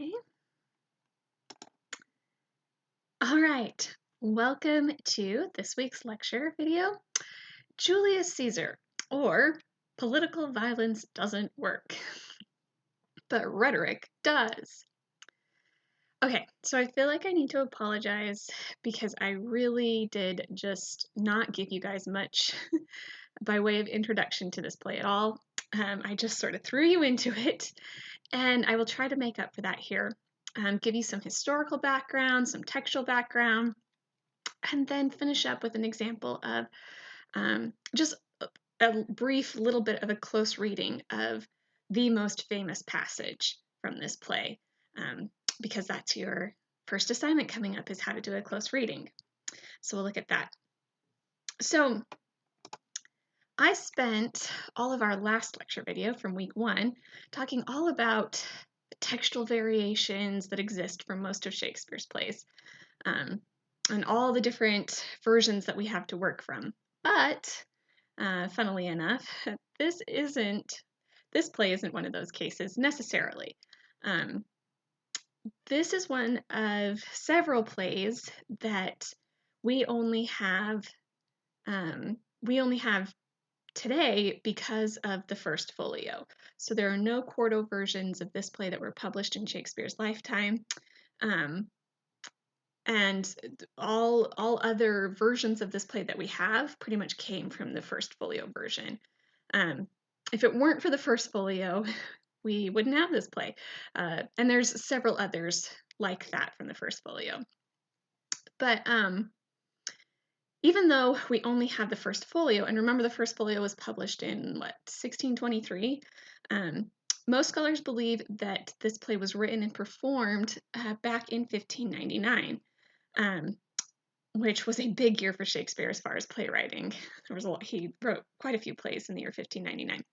Okay. All right. Welcome to this week's lecture video, Julius Caesar, or Political Violence Doesn't Work, but Rhetoric Does. Okay, so I feel like I need to apologize because I really did just not give you guys much by way of introduction to this play at all. I just sort of threw you into it, and I will try to make up for that here. Give you some historical background, some textual background, and then finish up with an example of just a brief little bit of a close reading of the most famous passage from this play, because that's your first assignment coming up, is how to do a close reading. So we'll look at that. So I spent all of our last lecture video from week 1 talking all about the textual variations that exist for most of Shakespeare's plays, and all the different versions that we have to work from. But funnily enough, this play isn't one of those cases necessarily. This is one of several plays that we only have today because of the first folio. So there are no quarto versions of this play that were published in Shakespeare's lifetime. And all other versions of this play that we have pretty much came from the first folio version. If it weren't for the first folio, we wouldn't have this play. And there's several others like that from the first folio. But even though we only have the first folio, and remember the first folio was published in, 1623? Most scholars believe that this play was written and performed back in 1599. Which was a big year for Shakespeare as far as playwriting. He wrote quite a few plays in the year 1599.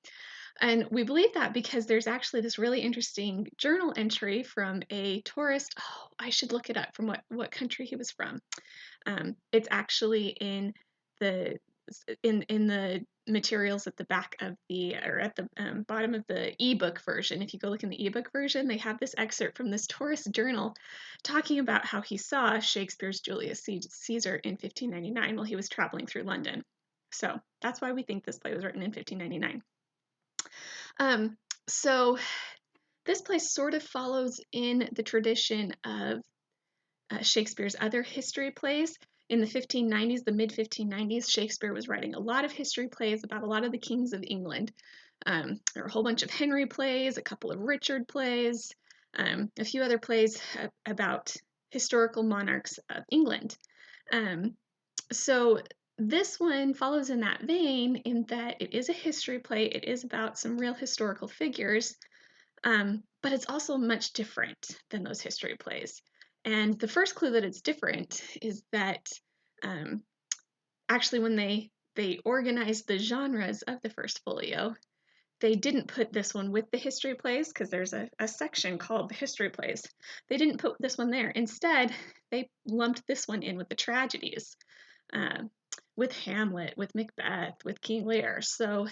And we believe that because there's actually this really interesting journal entry from a tourist. Oh, I should look it up from what country he was from. It's actually in the materials at the back of at the bottom of the ebook version. If you go look in the ebook version, they have this excerpt from this tourist journal talking about how he saw Shakespeare's Julius Caesar in 1599 while he was traveling through London. So that's why we think this play was written in 1599. So this play sort of follows in the tradition of Shakespeare's other history plays. In the 1590s, the mid-1590s, Shakespeare was writing a lot of history plays about a lot of the kings of England. There were a whole bunch of Henry plays, a couple of Richard plays, a few other plays about historical monarchs of England. So this one follows in that vein in that it is a history play. It is about some real historical figures, but it's also much different than those history plays. And the first clue that it's different is that actually when they organized the genres of the first folio, they didn't put this one with the history plays because there's a section called the history plays. They didn't put this one there. Instead, they lumped this one in with the tragedies, with Hamlet, with Macbeth, with King Lear. So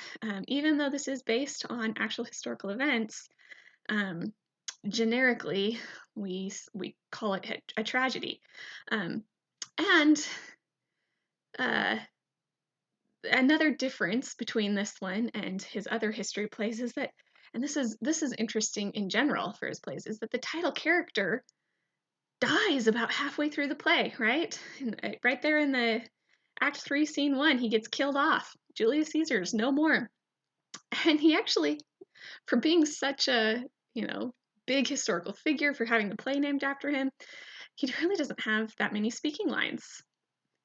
even though this is based on actual historical events, generically, we call it a tragedy. And another difference between this one and his other history plays is that, and this is interesting in general for his plays, is that the title character dies about halfway through the play, right? Right there in the Act 3, Scene 1, he gets killed off. Julius Caesar's no more. And he actually, for being such a, big historical figure, for having the play named after him, he really doesn't have that many speaking lines.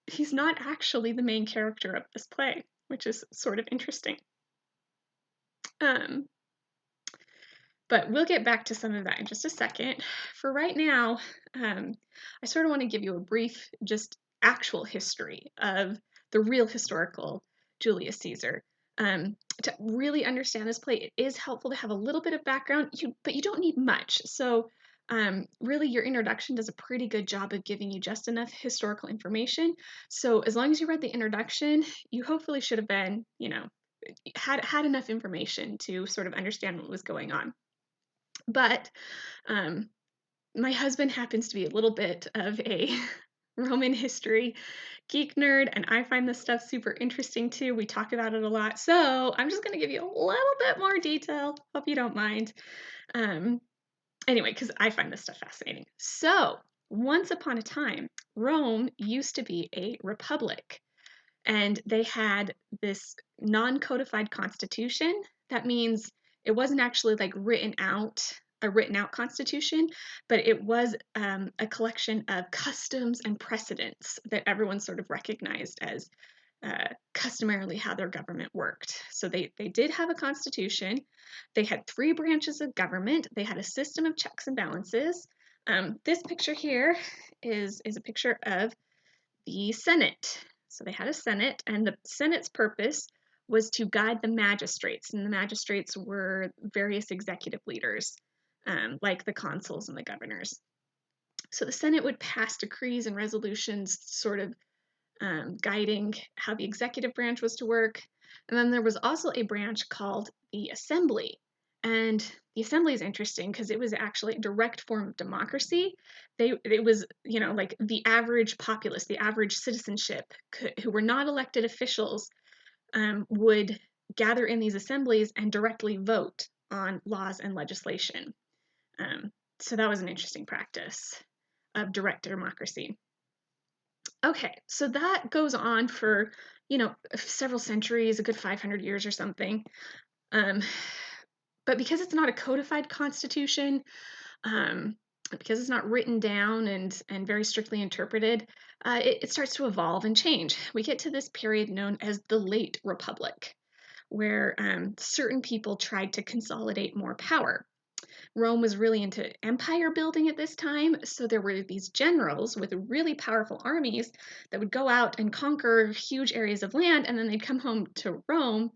He's not actually the main character of this play, which is sort of interesting. But we'll get back to some of that in just a second. For right now, I sort of want to give you a brief, just actual history of the real historical Julius Caesar. To really understand this play, it is helpful to have a little bit of background, but you don't need much. So really, your introduction does a pretty good job of giving you just enough historical information. So as long as you read the introduction, you hopefully should have been, had enough information to sort of understand what was going on. But my husband happens to be a little bit of a Roman history geek nerd, and I find this stuff super interesting too. We talk about it a lot. So I'm just going to give you a little bit more detail. Hope you don't mind. Um, anyway, because I find this stuff fascinating. So, once upon a time, Rome used to be a republic, and they had this non codified constitution. That means it wasn't actually like a written out constitution, but it was a collection of customs and precedents that everyone sort of recognized as customarily how their government worked. So they did have a constitution. They had three branches of government. They had a system of checks and balances. This picture here is a picture of the Senate. So they had a Senate, and the Senate's purpose was to guide the magistrates, and the magistrates were various executive leaders, like the consuls and the governors. So the Senate would pass decrees and resolutions, sort of guiding how the executive branch was to work. And then there was also a branch called the Assembly. And the Assembly is interesting because it was actually a direct form of democracy. It was, like the average populace, the average citizenship who were not elected officials would gather in these assemblies and directly vote on laws and legislation. So that was an interesting practice of direct democracy. Okay, so that goes on for, several centuries, a good 500 years or something. Um, but because it's not a codified constitution, um, because it's not written down and very strictly interpreted, it starts to evolve and change. We get to this period known as the Late Republic, where certain people tried to consolidate more power. Rome was really into empire building at this time, so there were these generals with really powerful armies that would go out and conquer huge areas of land, and then they'd come home to Rome,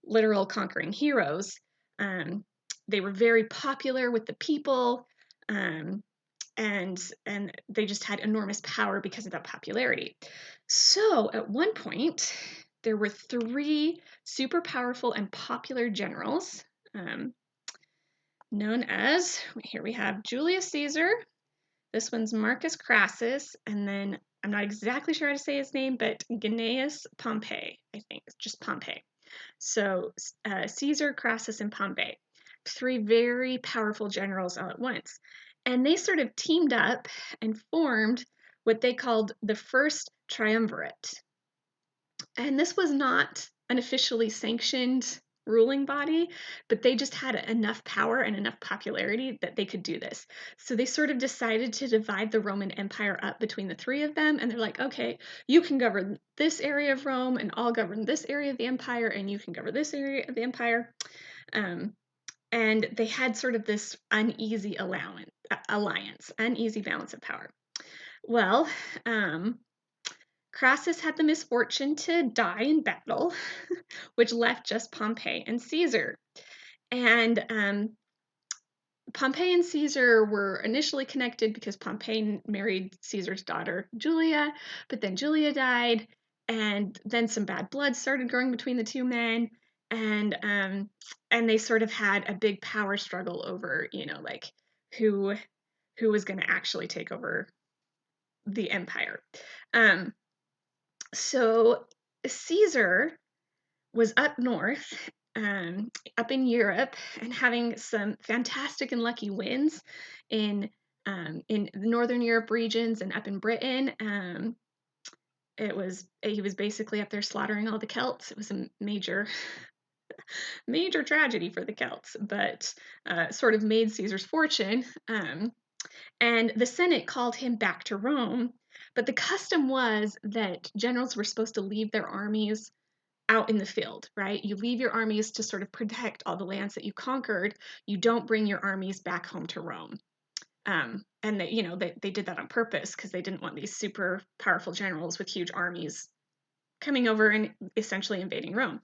literal conquering heroes. Um, they were very popular with the people, um, and they just had enormous power because of that popularity. So at one point, there were three super powerful and popular generals. Um, Known as, here we have Julius Caesar, this one's Marcus Crassus, and then I'm not exactly sure how to say his name, but Gnaeus Pompey, I think, it's just Pompey. So Caesar, Crassus, and Pompey, three very powerful generals all at once. And they sort of teamed up and formed what they called the First Triumvirate. And this was not an officially sanctioned ruling body, but they just had enough power and enough popularity that they could do this. So they sort of decided to divide the Roman Empire up between the three of them. And they're like, okay, you can govern this area of Rome, and I'll govern this area of the empire, and you can govern this area of the empire. And they had sort of this uneasy alliance, uneasy balance of power. Well, Crassus had the misfortune to die in battle, which left just Pompey and Caesar. And Pompey and Caesar were initially connected because Pompey married Caesar's daughter, Julia, but then Julia died, and then some bad blood started growing between the two men, and they sort of had a big power struggle over, like who was going to actually take over the empire. So Caesar was up north, up in Europe, and having some fantastic and lucky wins in the Northern Europe regions and up in Britain. He was basically up there slaughtering all the Celts. It was a major major tragedy for the Celts, but sort of made Caesar's fortune. And the Senate called him back to Rome. But the custom was that generals were supposed to leave their armies out in the field, right? You leave your armies to sort of protect all the lands that you conquered. You don't bring your armies back home to Rome. And they did that on purpose because they didn't want these super powerful generals with huge armies coming over and essentially invading Rome.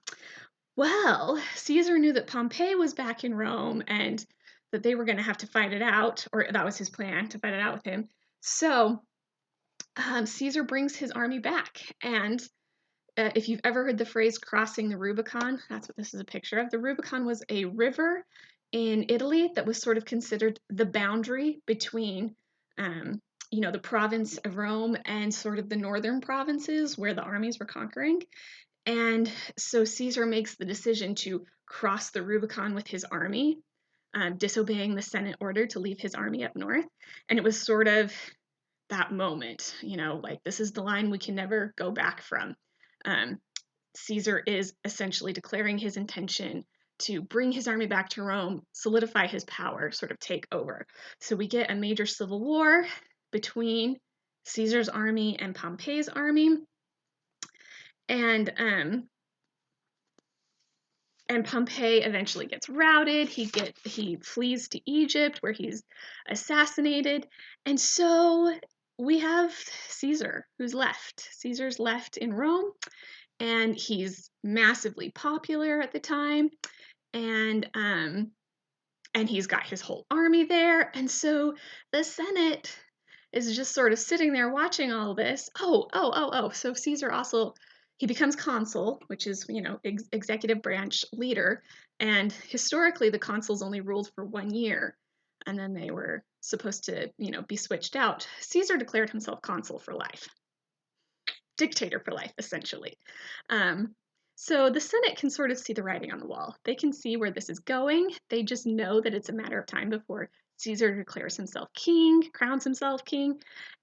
Well, Caesar knew that Pompey was back in Rome and that they were going to have to fight it out, or that was his plan, to fight it out with him. So Caesar brings his army back. And if you've ever heard the phrase crossing the Rubicon, that's what this is a picture of. The Rubicon was a river in Italy that was sort of considered the boundary between the province of Rome and sort of the northern provinces where the armies were conquering. And so Caesar makes the decision to cross the Rubicon with his army, disobeying the Senate order to leave his army up north. And it was sort of that moment, like this is the line we can never go back from. Caesar is essentially declaring his intention to bring his army back to Rome, solidify his power, sort of take over. So we get a major civil war between Caesar's army and Pompey's army. And Pompey eventually gets routed. He flees to Egypt where he's assassinated. And so we have Caesar who's left. Caesar's left in Rome, and he's massively popular at the time. And he's got his whole army there. And so the Senate is just sort of sitting there watching all this. So Caesar also, he becomes consul, which is, executive branch leader. And historically, the consuls only ruled for 1 year, and then they were supposed to, be switched out. Caesar declared himself consul for life, dictator for life, essentially. So the Senate can sort of see the writing on the wall. They can see where this is going. They just know that it's a matter of time before Caesar declares himself king, crowns himself king,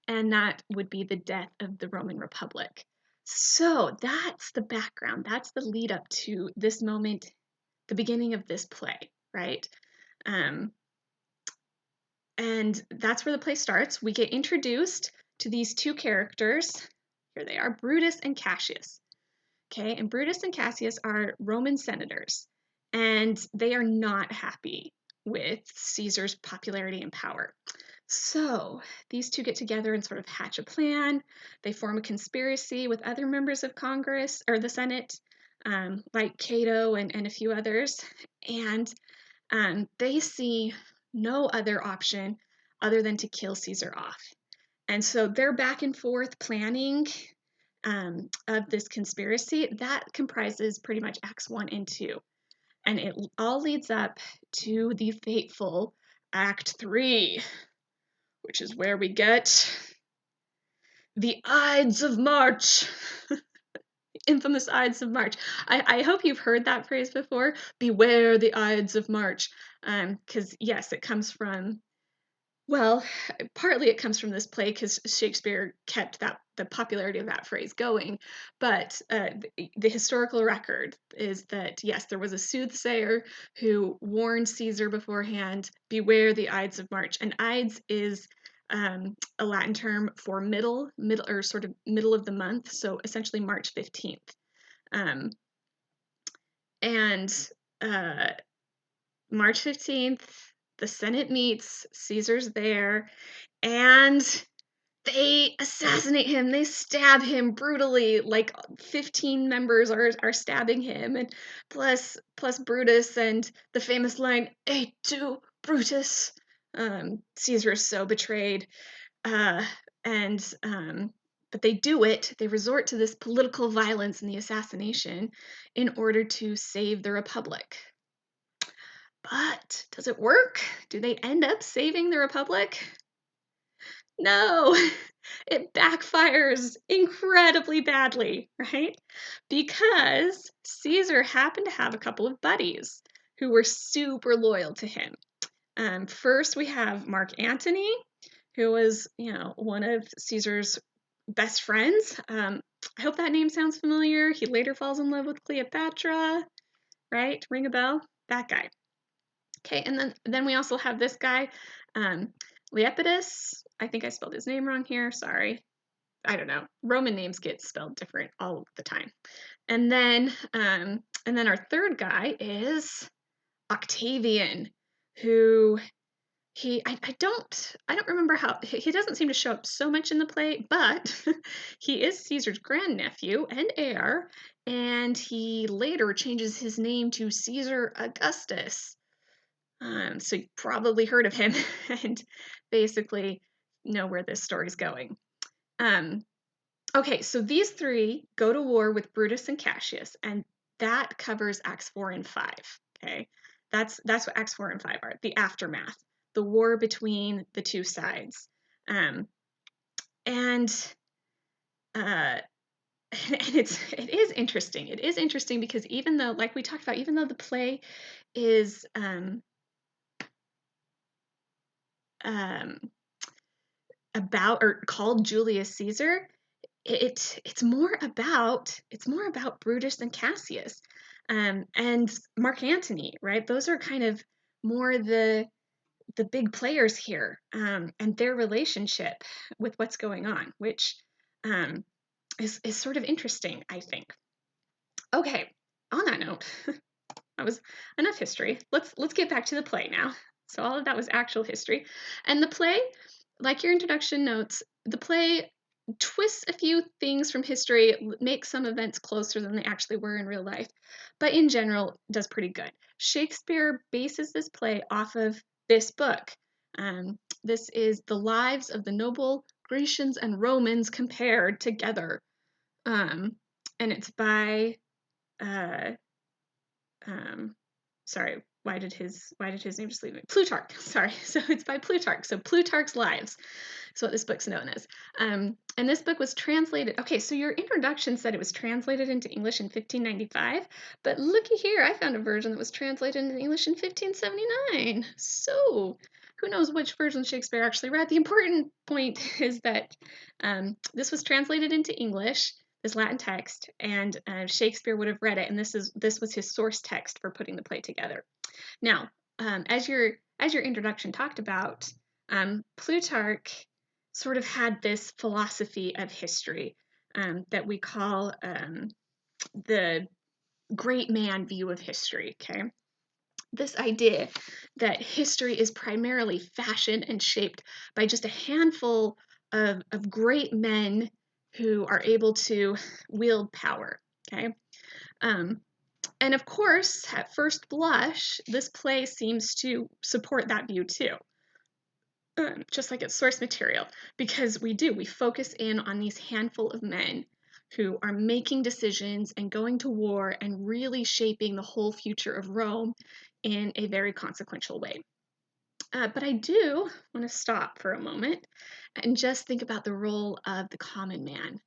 and that would be the death of the Roman Republic. So that's the background. That's the lead up to this moment, the beginning of this play, right? And that's where the play starts. We get introduced to these two characters. Here they are, Brutus and Cassius. Okay, and Brutus and Cassius are Roman senators, and they are not happy with Caesar's popularity and power. So these two get together and sort of hatch a plan. They form a conspiracy with other members of Congress, or the Senate, like Cato and a few others, and they see no other option other than to kill Caesar off. And so they're back and forth planning of this conspiracy. That comprises pretty much Acts 1 and 2. And it all leads up to the fateful Act 3, which is where we get the Ides of March. Infamous Ides of March. I hope you've heard that phrase before. Beware the Ides of March. Because, yes, it comes from, well, partly it comes from this play because Shakespeare kept the popularity of that phrase going. But the historical record is that, yes, there was a soothsayer who warned Caesar beforehand, beware the Ides of March. And Ides is a Latin term for middle or sort of middle of the month, so essentially March 15th. And March 15th, the Senate meets, Caesar's there, and they assassinate him. They stab him brutally. Like 15 members are stabbing him, and plus Brutus and the famous line, "Et tu, Brutus." Caesar is so betrayed, and but they do it. They resort to this political violence and the assassination in order to save the Republic. But does it work? Do they end up saving the Republic? No, it backfires incredibly badly, right? Because Caesar happened to have a couple of buddies who were super loyal to him. First, we have Mark Antony, who was, one of Caesar's best friends. I hope that name sounds familiar. He later falls in love with Cleopatra, right? Ring a bell? That guy. Okay, and then we also have this guy, Lepidus. I think I spelled his name wrong here. Sorry. I don't know. Roman names get spelled different all the time. And then our third guy is Octavian, who I don't remember how he doesn't seem to show up so much in the play, but he is Caesar's grandnephew and heir, and he later changes his name to Caesar Augustus. So you probably heard of him and basically know where this story's going. Okay, so these three go to war with Brutus and Cassius, and that covers Acts 4 and 5. Okay, that's what Acts 4 and 5 are, the aftermath, the war between the two sides. Um, and uh, and it is interesting. It is interesting because even though, like we talked about, even though the play is um, about or called Julius Caesar, it's more about Brutus and Cassius, and Mark Antony, right? Those are kind of more the big players here, and their relationship with what's going on, which um, is sort of interesting, I think. Okay, on that note, that was enough history. Let's get back to the play now. So all of that was actual history, and the play, like your introduction notes, the play twists a few things from history, makes some events closer than they actually were in real life, but in general does pretty good. Shakespeare bases this play off of this book. This is The Lives of the Noble Grecians and Romans Compared Together, um, and it's by uh, um, sorry, why did his name just leave me? Plutarch. Sorry. So it's by Plutarch. So Plutarch's Lives is what this book's known as. And this book was translated. Okay, so your introduction said it was translated into English in 1595, but looky here, I found a version that was translated into English in 1579. So who knows which version Shakespeare actually read? The important point is that this was translated into English, this Latin text, and Shakespeare would have read it, and this was his source text for putting the play together. Now, as your introduction talked about, Plutarch sort of had this philosophy of history that we call the great man view of history. Okay, this idea that history is primarily fashioned and shaped by just a handful of great men who are able to wield power. Okay. Um, and of course, at first blush, this play seems to support that view too, just like its source material, because we focus in on these handful of men who are making decisions and going to war and really shaping the whole future of Rome in a very consequential way. But I do want to stop for a moment and just think about the role of the common man,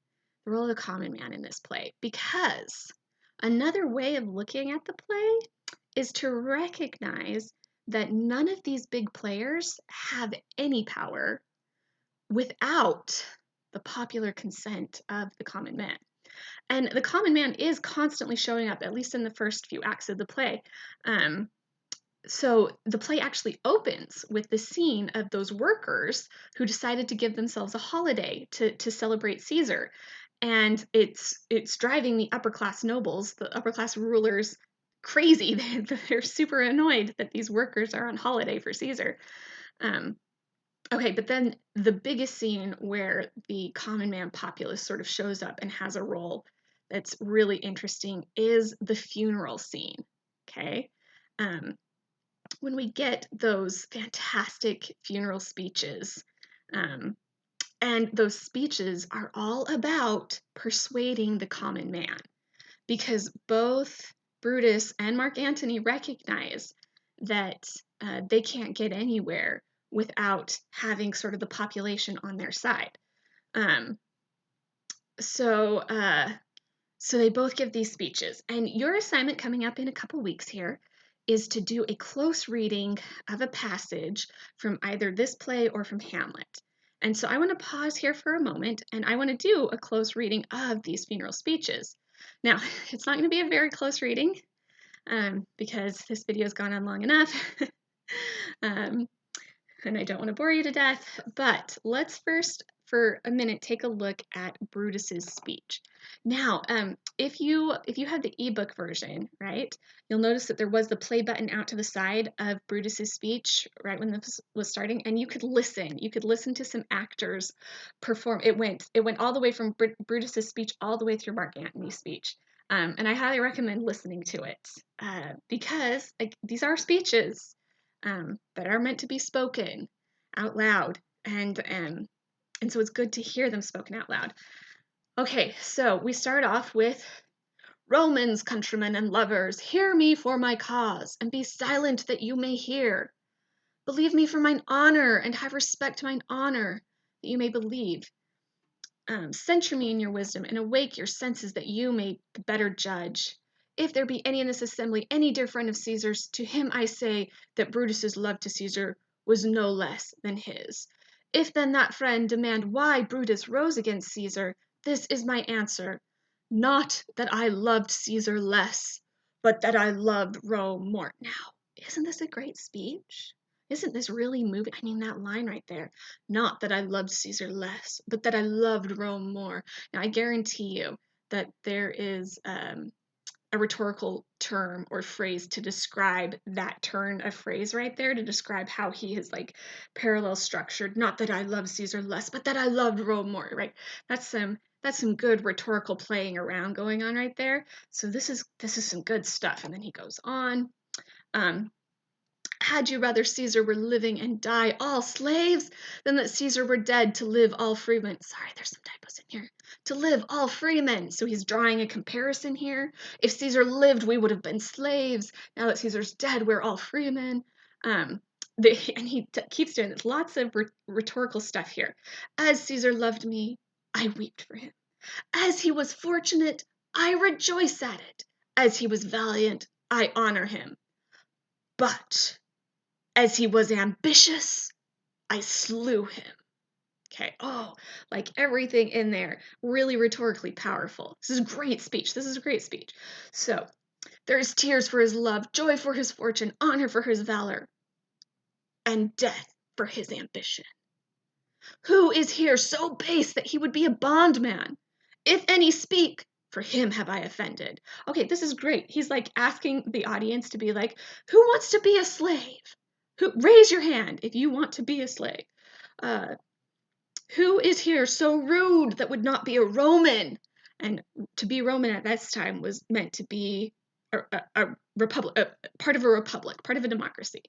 the role of the common man in this play, because another way of looking at the play is to recognize that none of these big players have any power without the popular consent of the common man. And the common man is constantly showing up, at least in the first few acts of the play. So the play actually opens with the scene of those workers who decided to give themselves a holiday to celebrate Caesar. And it's driving the upper class nobles, the upper class rulers, crazy. They're super annoyed that these workers are on holiday for Caesar. Um, okay, but then the biggest scene where the common man populace sort of shows up and has a role that's really interesting is the funeral scene. Okay. Um, when we get those fantastic funeral speeches, um, and those speeches are all about persuading the common man, because both Brutus and Mark Antony recognize that they can't get anywhere without having sort of the population on their side. Um, so, so they both give these speeches, and your assignment coming up in a couple weeks here is to do a close reading of a passage from either this play or from Hamlet. And so I want to pause here for a moment, and I want to do a close reading of these funeral speeches. Now, it's not going to be a very close reading because this video has gone on long enough. um, and I don't want to bore you to death, but let's first, for a minute, take a look at Brutus's speech. Now, if you have the ebook version, right, you'll notice that there was the play button out to the side of Brutus's speech right when this was starting, and you could listen. You could listen to some actors perform. It went all the way from Brutus's speech all the way through Mark Antony's speech. And I highly recommend listening to it because these are speeches that are meant to be spoken out loud, and so it's good to hear them spoken out loud. Okay, so we start off with Romans, countrymen and lovers, hear me for my cause, and be silent that you may hear. Believe me for mine honor, and have respect to mine honor. that you may believe. Censure me in your wisdom, and awake your senses that you may the better judge. If there be any in this assembly, any dear friend of Caesar's, to him I say that Brutus's love to Caesar was no less than his. If then that friend demand why Brutus rose against Caesar, this is my answer. Not that I loved Caesar less, but that I loved Rome more. Now, isn't this a great speech? Isn't this really moving? I mean, that line right there. Not that I loved Caesar less, but that I loved Rome more. Now, I guarantee you that there is a rhetorical term or phrase to describe that turn of phrase right there, to describe how he is like parallel structured. Not that I loved Caesar less, but that I loved Rome more, right? That's some good rhetorical playing around going on right there. So this is some good stuff. And then he goes on. Had you rather Caesar were living and die all slaves than that Caesar were dead to live all freemen? Sorry, there's some typos in here. To live all freemen. So he's drawing a comparison here. If Caesar lived, we would have been slaves. Now that Caesar's dead, we're all freemen. And he keeps doing this. Lots of rhetorical stuff here. As Caesar loved me, I wept for him. As he was fortunate, I rejoice at it. As he was valiant, I honor him. But as he was ambitious, I slew him. Okay, like everything in there, really rhetorically powerful. This is a great speech. So, there is tears for his love, joy for his fortune, honor for his valor, and death for his ambition. Who is here so base that he would be a bondman? If any speak, for him have I offended. Okay, this is great. He's like asking the audience to be like, who wants to be a slave? Raise your hand if you want to be a slave. Who is here so rude that would not be a Roman? And to be Roman at this time was meant to be a republic, part of a republic, part of a democracy.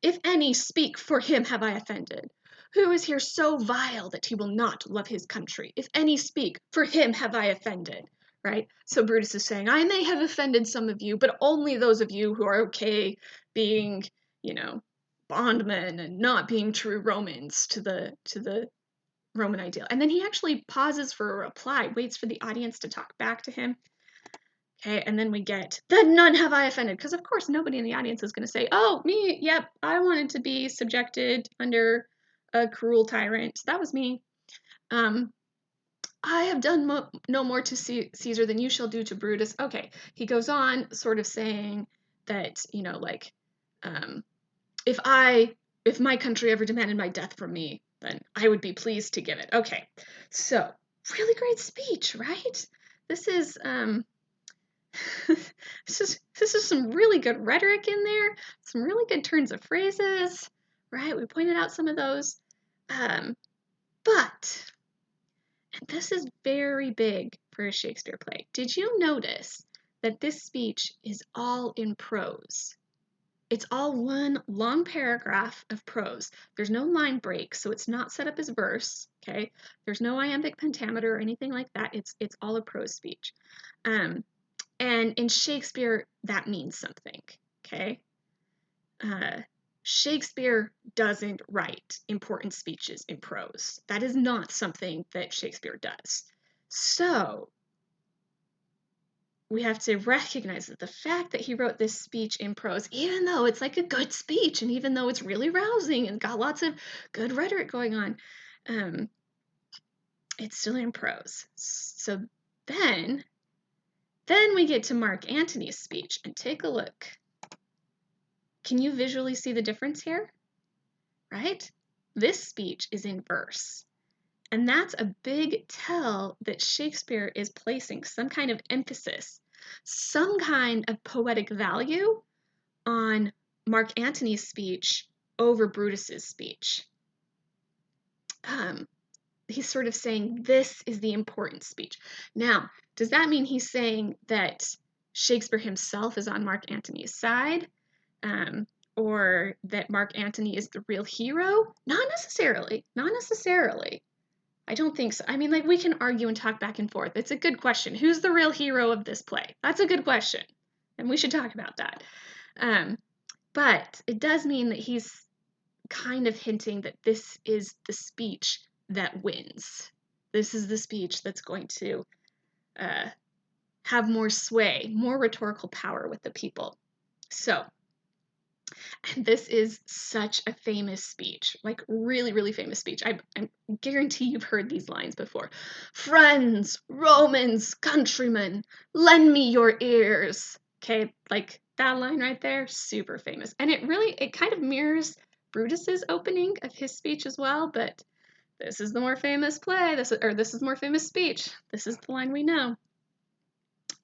If any speak, for him have I offended. Who is here so vile that he will not love his country? If any speak, for him have I offended. Right? So Brutus is saying, I may have offended some of you, but only those of you who are okay being, bondmen and not being true Romans to the Roman ideal. And then he actually pauses for a reply, waits for the audience to talk back to him. Okay, and then we get, then none have I offended. Because of course nobody in the audience is going to say, oh, me, yep, I wanted to be subjected under a cruel tyrant. That was me. I have done no more to Caesar than you shall do to Brutus. Okay, he goes on sort of saying that, if my country ever demanded my death from me, then I would be pleased to give it. Okay, so really great speech, right? This is this is some really good rhetoric in there, some really good turns of phrases, right? We pointed out some of those, but and this is very big for a Shakespeare play. Did you notice that this speech is all in prose? It's all one long paragraph of prose. There's no line break, so it's not set up as verse, okay? There's no iambic pentameter or anything like that. It's all a prose speech. And in Shakespeare, that means something, okay? Shakespeare doesn't write important speeches in prose. That is not something that Shakespeare does. So we have to recognize that the fact that he wrote this speech in prose, even though it's like a good speech and even though it's really rousing and got lots of good rhetoric going on, it's still in prose. So then we get to Mark Antony's speech and take a look. Can you visually see the difference here? Right? This speech is in verse. And that's a big tell that Shakespeare is placing some kind of emphasis, some kind of poetic value on Mark Antony's speech over Brutus's speech. He's sort of saying this is the important speech. Now, does that mean he's saying that Shakespeare himself is on Mark Antony's side? Or that Mark Antony is the real hero? Not necessarily. I don't think so. I mean, like, we can argue and talk back and forth. It's a good question. Who's the real hero of this play? That's a good question. And we should talk about that. But it does mean that he's kind of hinting that this is the speech that wins. This is the speech that's going to have more sway, more rhetorical power with the people. So, and this is such a famous speech, like really, really famous speech. I guarantee you've heard these lines before. Friends, Romans, countrymen, lend me your ears. Okay, like that line right there, super famous. And it kind of mirrors Brutus's opening of his speech as well, but this is the more famous play, this is the more famous speech. This is the line we know.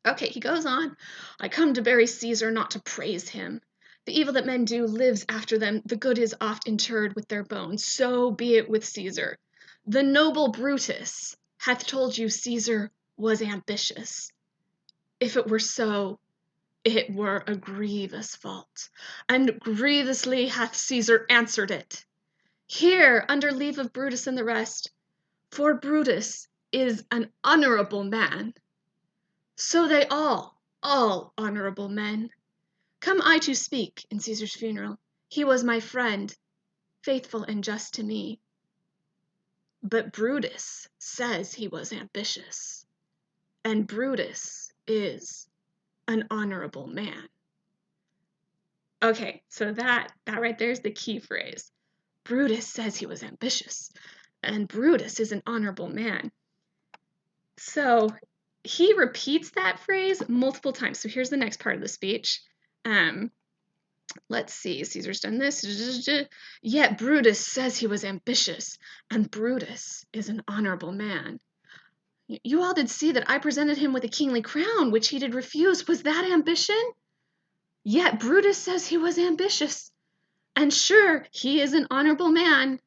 Okay, he goes on. I come to bury Caesar, not to praise him. The evil that men do lives after them. The good is oft interred with their bones. So be it with Caesar. The noble Brutus hath told you Caesar was ambitious. If it were so, it were a grievous fault, and grievously hath Caesar answered it. Here, under leave of Brutus and the rest, for Brutus is an honorable man. So they all honorable men. Come I to speak in Caesar's funeral. He was my friend, faithful and just to me. But Brutus says he was ambitious, and Brutus is an honorable man. Okay, so that right there is the key phrase. Brutus says he was ambitious, and Brutus is an honorable man. So he repeats that phrase multiple times. So here's the next part of the speech. Let's see, Caesar's done this. Yet Brutus says he was ambitious, and Brutus is an honorable man. You all did see that I presented him with a kingly crown, which he did refuse. Was that ambition? Yet Brutus says he was ambitious, and sure, he is an honorable man.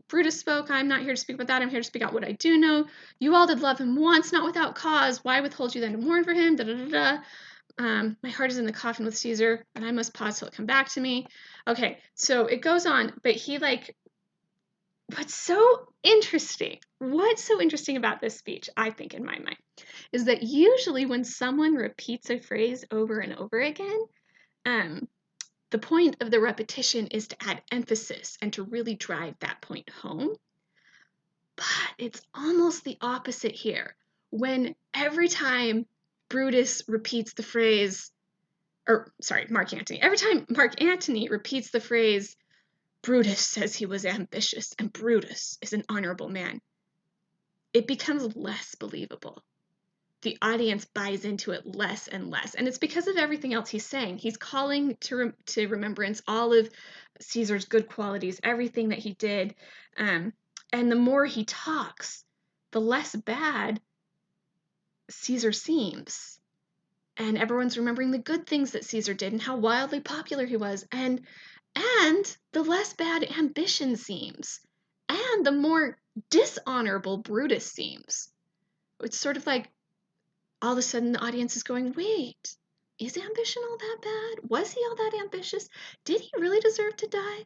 Brutus spoke, I'm not here to speak about that, I'm here to speak out what I do know. You all did love him once, not without cause. Why withhold you then to mourn for him? Da, da, da, da. My heart is in the coffin with Caesar, and I must pause till it come back to me. Okay, so it goes on, but what's so interesting about this speech, I think in my mind, is that usually when someone repeats a phrase over and over again, the point of the repetition is to add emphasis and to really drive that point home. But it's almost the opposite here. When every time Brutus repeats the phrase, every time Mark Antony repeats the phrase, Brutus says he was ambitious and Brutus is an honorable man, it becomes less believable. The audience buys into it less and less. And it's because of everything else he's saying. He's calling to remembrance all of Caesar's good qualities, everything that he did. And the more he talks, the less bad Caesar seems. And everyone's remembering the good things that Caesar did and how wildly popular he was. And the less bad ambition seems. And the more dishonorable Brutus seems. It's sort of like all of a sudden the audience is going, wait, is ambition all that bad? Was he all that ambitious? Did he really deserve to die?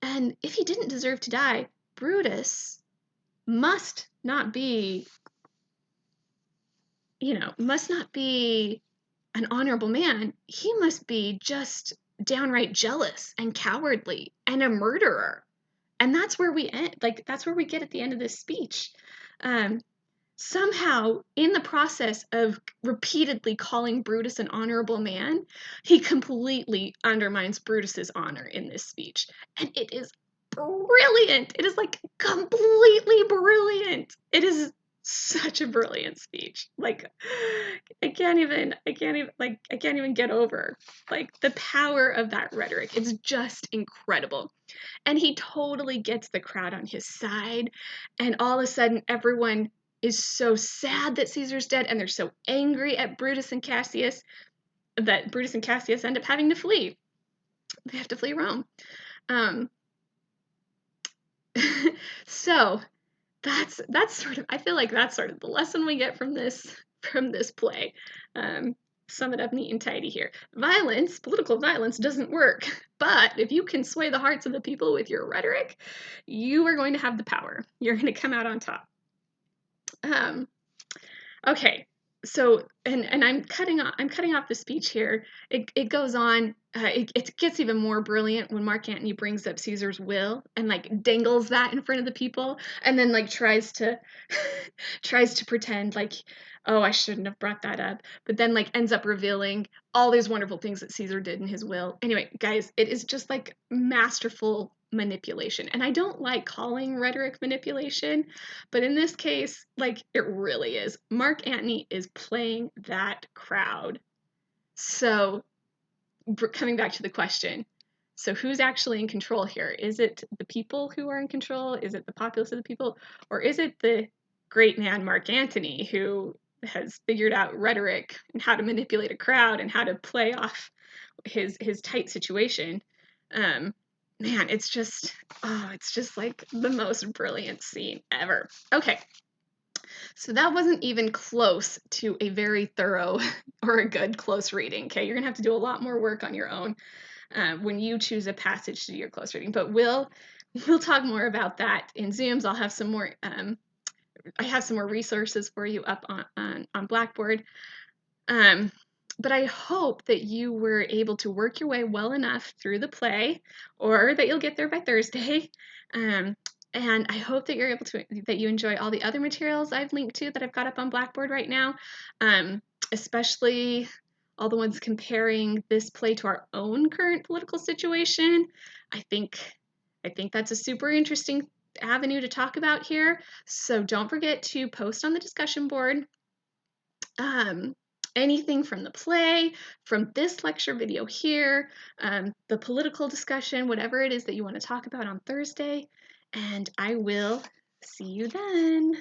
And if he didn't deserve to die, Brutus must not be an honorable man. He must be just downright jealous and cowardly and a murderer. And that's where we end. That's where we get at the end of this speech. Somehow, in the process of repeatedly calling Brutus an honorable man, he completely undermines Brutus's honor in this speech. And it is brilliant. It is completely brilliant. It is such a brilliant speech. I can't even get over the power of that rhetoric. It's just incredible. And he totally gets the crowd on his side. And all of a sudden, everyone is so sad that Caesar's dead, and they're so angry at Brutus and Cassius that Brutus and Cassius end up having to flee. They have to flee Rome. So that's sort of, I feel like that's sort of the lesson we get from this play. Sum it up neat and tidy here. Political violence doesn't work, but if you can sway the hearts of the people with your rhetoric, you are going to have the power. You're going to come out on top. Okay, so and I'm cutting off the speech here. It goes on. it gets even more brilliant when Mark Antony brings up Caesar's will and like dangles that in front of the people, and then like tries to tries to pretend like, oh, I shouldn't have brought that up, but then like ends up revealing all these wonderful things that Caesar did in his will. Anyway, guys, it is just like masterful manipulation. And I don't like calling rhetoric manipulation, but in this case, like it really is. Mark Antony is playing that crowd. So coming back to the question, so who's actually in control here? Is it the people who are in control? Is it the populace of the people? Or is it the great man Mark Antony who has figured out rhetoric and how to manipulate a crowd and how to play off his tight situation? Man, it's just like the most brilliant scene ever. Okay. So that wasn't even close to a very thorough or a good close reading. Okay, you're gonna have to do a lot more work on your own when you choose a passage to do your close reading. But we'll talk more about that in Zooms. I'll have some more. I have some more resources for you up on Blackboard. But I hope that you were able to work your way well enough through the play, or that you'll get there by Thursday. And I hope that you're able to, that you enjoy all the other materials I've linked to that I've got up on Blackboard right now, especially all the ones comparing this play to our own current political situation. I think that's a super interesting avenue to talk about here. So don't forget to post on the discussion board anything from the play, from this lecture video here, the political discussion, whatever it is that you want to talk about on Thursday. And I will see you then.